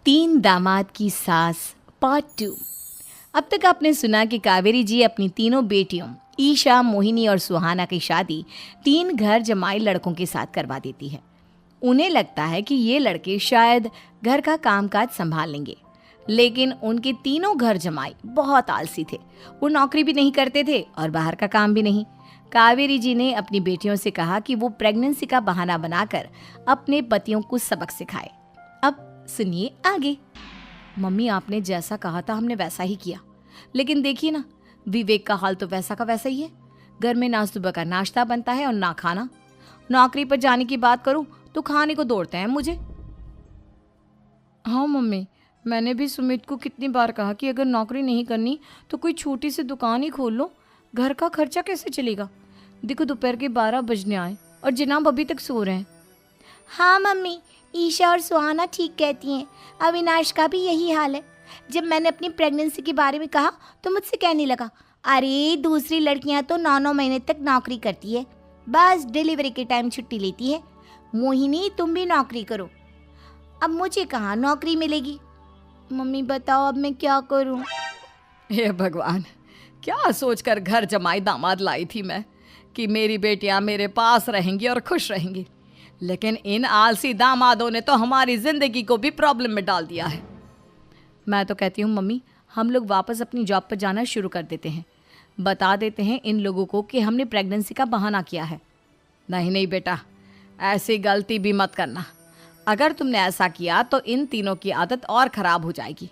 तीन दामाद की सास पार्ट 2। अब तक आपने सुना कि कावेरी जी अपनी तीनों बेटियों ईशा, मोहिनी और सुहाना की शादी तीन घर जमाई लड़कों के साथ करवा देती है। उन्हें लगता है कि ये लड़के शायद घर का कामकाज संभाल लेंगे, लेकिन उनके तीनों घर जमाई बहुत आलसी थे। वो नौकरी भी नहीं करते थे और बाहर का काम भी नहीं। कावेरी जी ने अपनी बेटियों से कहा कि वो प्रेगनेंसी का बहाना बनाकर अपने पतियों को सबक सिखाए। अब सुनिए आगे। मम्मी, आपने जैसा कहा था हमने वैसा ही किया, लेकिन देखिए ना, विवेक का हाल तो वैसा का वैसा ही है। घर में ना सुबह का नाश्ता बनता है और ना खाना। नौकरी पर जाने की बात करूं तो खाने को दौड़ते हैं मुझे। हाँ मम्मी, मैंने भी सुमित को कितनी बार कहा कि अगर नौकरी नहीं करनी तो कोई छोटी सी दुकान ही खोल लो। घर का खर्चा कैसे चलेगा? देखो, दोपहर के 12 बजने आए और जनाब अभी तक सो रहे हैं। हाँ मम्मी, ईशा और सुहाना ठीक कहती हैं। अविनाश का भी यही हाल है। जब मैंने अपनी प्रेगनेंसी के बारे में कहा तो मुझसे कहने लगा, अरे दूसरी लड़कियां तो 9-9 महीने तक नौकरी करती है, बस डिलीवरी के टाइम छुट्टी लेती है। मोहिनी, तुम भी नौकरी करो। अब मुझे कहाँ नौकरी मिलेगी? मम्मी बताओ, अब मैं क्या करूँ? हे भगवान, क्या सोचकर घर जमाई दामाद लाई थी मैं कि मेरी बेटियां मेरे पास रहेंगी और खुश रहेंगी, लेकिन इन आलसी दामादों ने तो हमारी जिंदगी को भी प्रॉब्लम में डाल दिया है। मैं तो कहती हूँ मम्मी, हम लोग वापस अपनी जॉब पर जाना शुरू कर देते हैं। बता देते हैं इन लोगों को कि हमने प्रेगनेंसी का बहाना किया है। नहीं नहीं बेटा, ऐसी गलती भी मत करना। अगर तुमने ऐसा किया तो इन तीनों की आदत और ख़राब हो जाएगी।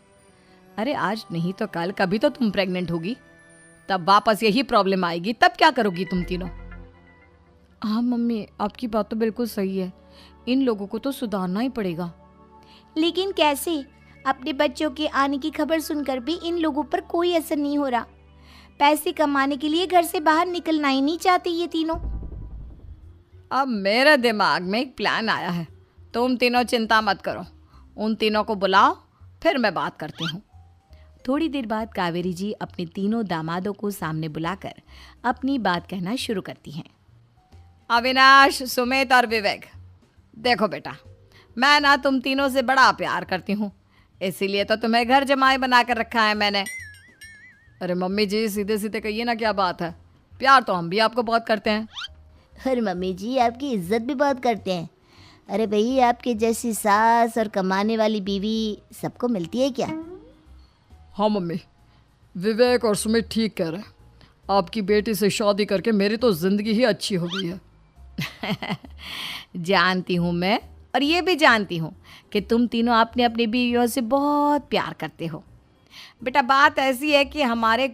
अरे आज नहीं तो कल कभी तो तुम प्रेग्नेंट होगी, तब वापस यही प्रॉब्लम आएगी। तब क्या करोगी तुम तीनों? हाँ मम्मी, आपकी बात तो बिल्कुल सही है। इन लोगों को तो सुधारना ही पड़ेगा। लेकिन कैसे? अपने बच्चों के आने की खबर सुनकर भी इन लोगों पर कोई असर नहीं हो रहा। पैसे कमाने के लिए घर से बाहर निकलना ही नहीं चाहते ये तीनों। अब मेरे दिमाग में एक प्लान आया है। तुम तीनों चिंता मत करो, उन तीनों को बुलाओ, फिर मैं बात करती हूँ। थोड़ी देर बाद कावेरी जी अपने तीनों दामादों को सामने बुलाकर अपनी बात कहना शुरू करती हैं। अविनाश, सुमित और विवेक, देखो बेटा, मैं ना तुम तीनों से बड़ा प्यार करती हूँ, इसीलिए तो तुम्हें घर जमाई बना कर रखा है मैंने। अरे मम्मी जी, सीधे सीधे कहिए ना, क्या बात है? प्यार तो हम भी आपको बहुत करते हैं। अरे मम्मी जी, आपकी इज्जत भी बहुत करते हैं। अरे भाई, आपके जैसी सास और कमाने वाली बीवी सबको मिलती है क्या? हाँ मम्मी, विवेक और सुमित ठीक कह रहे हैं। आपकी बेटी से शादी करके मेरी तो ज़िंदगी ही अच्छी हो गई है। जानती हूँ मैं, और ये भी जानती हूँ कि तुम तीनों अपने अपनी बीवियों से बहुत प्यार करते हो। बेटा, बात ऐसी है कि हमारे